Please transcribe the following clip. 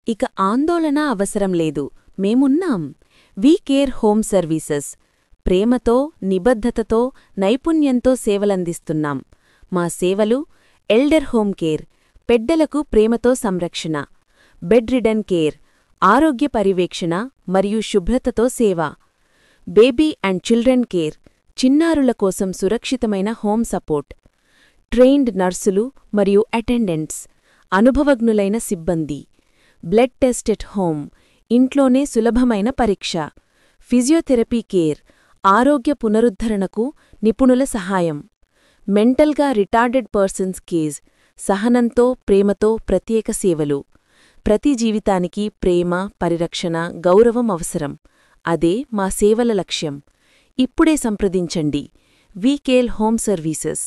ఇక ఆందోళన అవసరం లేదు, మేమున్నాం. We care home services. ప్రేమతో, నిబద్ధతతో, నైపుణ్యంతో సేవలందిస్తున్నాం. మా సేవలు: ఎల్డర్ హోమ్ కేర్, పెద్దలకు ప్రేమతో సంరక్షణ; బెడ్ రిడన్ కేర్, ఆరోగ్య పర్యవేక్షణ మరియు శుభ్రతతో సేవ; బేబీ అండ్ చిల్డ్రన్ కేర్, చిన్నారుల కోసం సురక్షితమైన హోమ్ సపోర్ట్; ట్రైన్డ్ నర్సులు మరియు అటెండెంట్స్, అనుభవజ్ఞులైన సిబ్బంది; బ్లడ్ టెస్ట్ ఎట్ హోమ్, ఇంట్లోనే సులభమైన పరీక్ష; ఫిజియోథెరపీ కేర్, ఆరోగ్య పునరుద్ధరణకు నిపుణుల సహాయం; మెంటల్గా రిటార్డెడ్ పర్సన్స్ కేర్, సహనంతో, ప్రేమతో ప్రత్యేక సేవలు. ప్రతి జీవితానికి ప్రేమ, పరిరక్షణ, గౌరవం అవసరం. అదే మా సేవల లక్ష్యం. ఇప్పుడే సంప్రదించండి. We care home services.